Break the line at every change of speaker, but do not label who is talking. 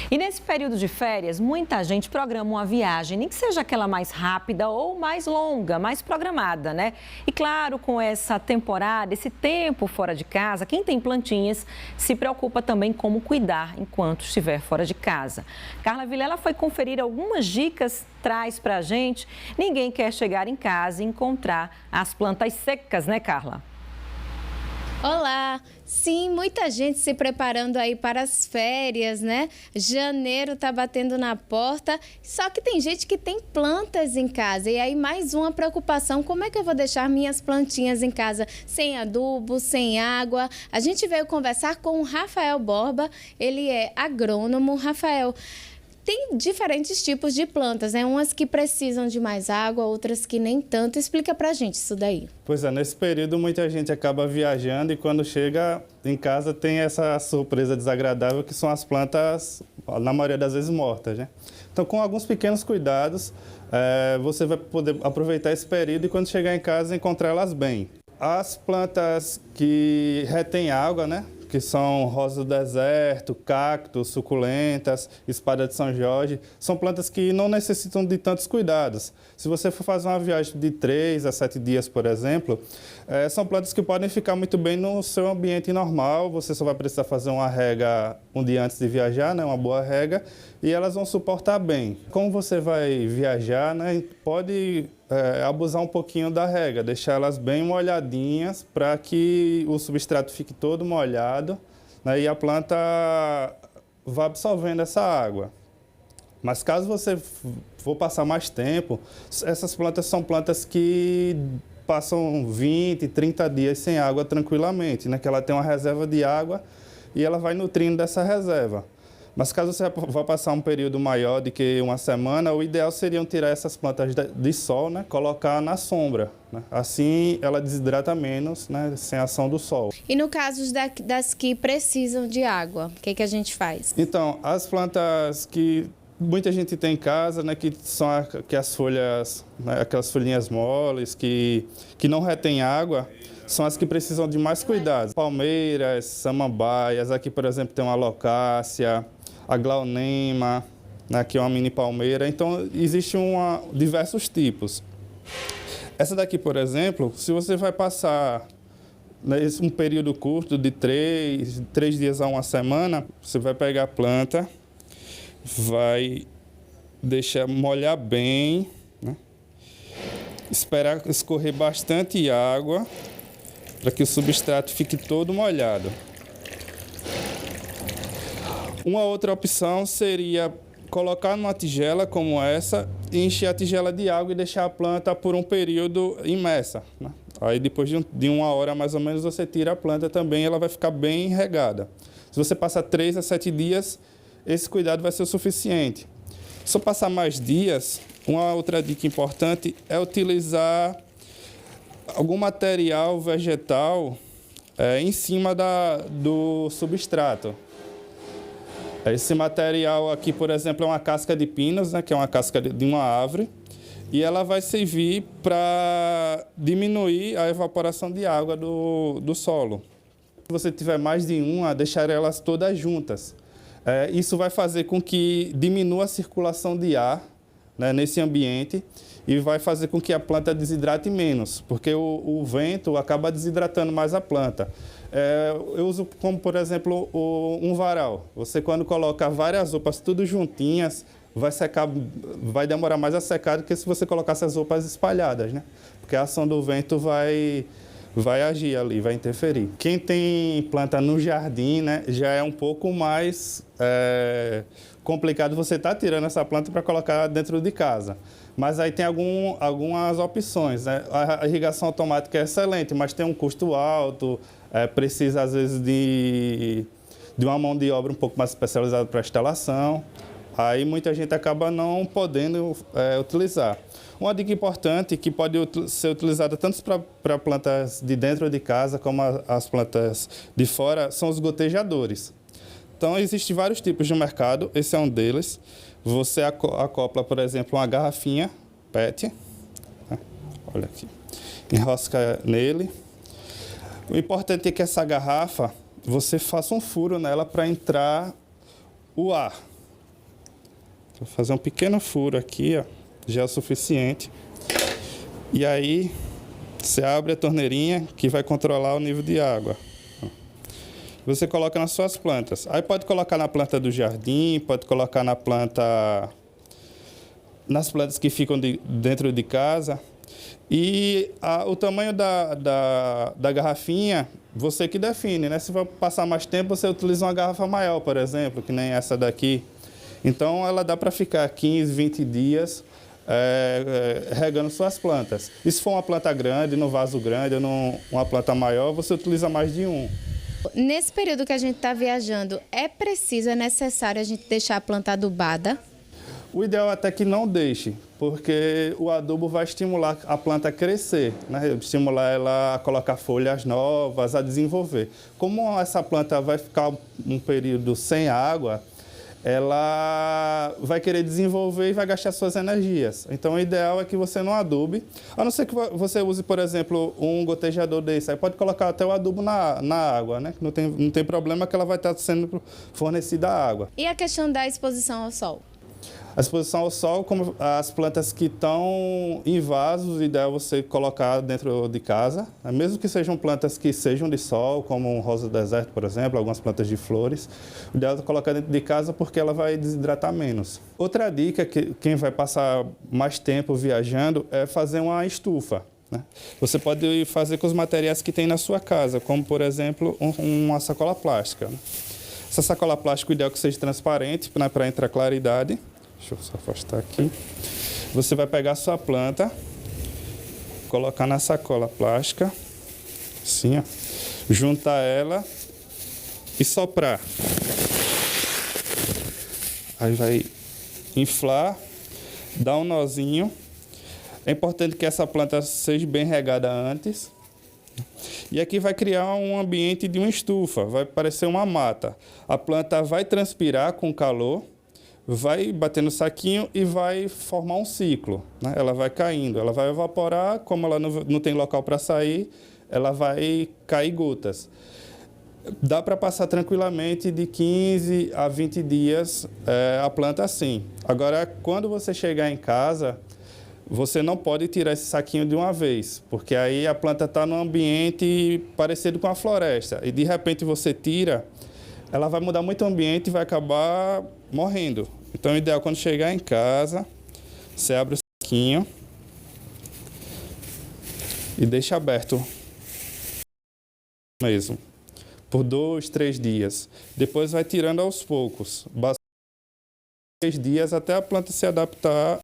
E nesse período de férias, muita gente programa uma viagem, nem que seja aquela mais rápida ou mais longa, mais programada, né? E claro, com essa temporada, esse tempo fora de casa, quem tem plantinhas se preocupa também como cuidar enquanto estiver fora de casa. Carla Vilela foi conferir algumas dicas, traz pra gente. Ninguém quer chegar em casa e encontrar as plantas secas, né, Carla?
Olá! Sim, muita gente se preparando aí para as férias, né? Janeiro tá batendo na porta, só que tem gente que tem plantas em casa. E aí mais uma preocupação, como é que eu vou deixar minhas plantinhas em casa sem adubo, sem água? A gente veio conversar com o Rafael Borba, ele é agrônomo. Rafael, tem diferentes tipos de plantas, né? Umas que precisam de mais água, outras que nem tanto. Explica pra gente isso daí.
Pois é, nesse período muita gente acaba viajando e quando chega em casa tem essa surpresa desagradável que são as plantas, na maioria das vezes, mortas, né? Então, com alguns pequenos cuidados, você vai poder aproveitar esse período e quando chegar em casa encontrá-las bem. As plantas que retêm água, né? Que são rosa do deserto, cactos, suculentas, espada de São Jorge, são plantas que não necessitam de tantos cuidados. Se você for fazer uma viagem de 3 a 7 dias, por exemplo, são plantas que podem ficar muito bem no seu ambiente normal, você só vai precisar fazer uma rega um dia antes de viajar, né, uma boa rega, e elas vão suportar bem. Como você vai viajar, né, pode abusar um pouquinho da rega, deixar elas bem molhadinhas para que o substrato fique todo molhado, né, e a planta vá absorvendo essa água. Mas caso você for passar mais tempo, essas plantas são plantas que passam 20, 30 dias sem água tranquilamente, né, que ela tem uma reserva de água e ela vai nutrindo dessa reserva. Mas caso você vá passar um período maior do que uma semana, o ideal seria tirar essas plantas de sol, né? Colocar na sombra, né? Assim ela desidrata menos, né? Sem a ação do sol.
E no caso das que precisam de água, o que a gente faz?
Então, as plantas que muita gente tem em casa, né? Que são que as folhas, né, aquelas folhinhas moles, que não retêm água, são as que precisam de mais cuidado. Palmeiras, samambaias, aqui, por exemplo, tem uma alocácia, a glaunema, né, que é uma mini palmeira. Então, existem diversos tipos. Essa daqui, por exemplo, se você vai passar, né, um período curto de 3 dias a uma semana, você vai pegar a planta, vai deixar molhar bem, né, esperar escorrer bastante água para que o substrato fique todo molhado. Uma outra opção seria colocar numa tigela como essa, encher a tigela de água e deixar a planta por um período imersa, né? Aí depois de uma hora mais ou menos você tira a planta também, ela vai ficar bem regada. Se você passar 3 a 7 dias, esse cuidado vai ser o suficiente. Se eu passar mais dias, uma outra dica importante é utilizar algum material vegetal em cima do substrato. Esse material aqui, por exemplo, é uma casca de pinos, né, que é uma casca de uma árvore, e ela vai servir para diminuir a evaporação de água do solo. Se você tiver mais de uma, deixar elas todas juntas. Isso vai fazer com que diminua a circulação de ar, né, nesse ambiente e vai fazer com que a planta desidrate menos, porque o vento acaba desidratando mais a planta. Eu uso como, por exemplo, um varal. Você, quando coloca várias roupas tudo juntinhas, vai secar, vai demorar mais a secar do que se você colocasse as roupas espalhadas, né? Porque a ação do vento vai agir ali, vai interferir. Quem tem planta no jardim, né, já é um pouco mais complicado você estar tirando essa planta para colocar dentro de casa. Mas aí tem algumas opções, né? A irrigação automática é excelente, mas tem um custo alto, precisa às vezes de uma mão de obra um pouco mais especializada para a instalação. Aí muita gente acaba não podendo utilizar. Uma dica importante que pode ser utilizada tanto para plantas de dentro de casa como as plantas de fora são os gotejadores. Então, existem vários tipos de mercado, esse é um deles. Você acopla, por exemplo, uma garrafinha PET, né? Olha aqui, enrosca nele. O importante é que essa garrafa, você faça um furo nela para entrar o ar. Vou fazer um pequeno furo aqui, ó, já é o suficiente. E aí, você abre a torneirinha que vai controlar o nível de água. Você coloca nas suas plantas. Aí pode colocar na planta do jardim, pode colocar nas plantas que ficam dentro de casa. E o tamanho da garrafinha, você que define, né? Se for passar mais tempo, você utiliza uma garrafa maior, por exemplo, que nem essa daqui. Então, ela dá para ficar 15, 20 dias regando suas plantas. E se for uma planta grande, no vaso grande ou uma planta maior, você utiliza mais de um.
Nesse período que a gente está viajando, é necessário a gente deixar a planta adubada?
O ideal é até que não deixe, porque o adubo vai estimular a planta a crescer, né? Estimular ela a colocar folhas novas, a desenvolver. Como essa planta vai ficar um período sem água, ela vai querer desenvolver e vai gastar suas energias. Então, o ideal é que você não adube, a não ser que você use, por exemplo, um gotejador desse. Aí pode colocar até o adubo na água, né? Não tem problema que ela vai estar sendo fornecida a água.
E a questão da exposição ao sol?
A exposição ao sol, como as plantas que estão em vasos, o ideal é você colocar dentro de casa, mesmo que sejam plantas que sejam de sol, como um rosa do deserto, por exemplo, algumas plantas de flores, o ideal é colocar dentro de casa porque ela vai desidratar menos. Outra dica, que quem vai passar mais tempo viajando, é fazer uma estufa, né? Você pode fazer com os materiais que tem na sua casa, como, por exemplo, uma sacola plástica, né? Essa sacola plástica, o ideal é que seja transparente, né, para entrar claridade. Deixa eu só afastar aqui. Você vai pegar a sua planta, colocar na sacola plástica, assim, ó, juntar ela e soprar. Aí vai inflar, dar um nozinho. É importante que essa planta seja bem regada antes. E aqui vai criar um ambiente de uma estufa, vai parecer uma mata. A planta vai transpirar com calor, vai bater no saquinho e vai formar um ciclo, né? Ela vai caindo, ela vai evaporar, como ela não tem local para sair, ela vai cair gotas. Dá para passar tranquilamente de 15 a 20 dias a planta assim. Agora, quando você chegar em casa, você não pode tirar esse saquinho de uma vez, porque aí a planta está num ambiente parecido com a floresta. E de repente você tira, ela vai mudar muito o ambiente e vai acabar morrendo. Então, o ideal é quando chegar em casa, você abre o saquinho e deixa aberto mesmo, por 2, 3 dias. Depois vai tirando aos poucos, bastante 3 dias até a planta se adaptar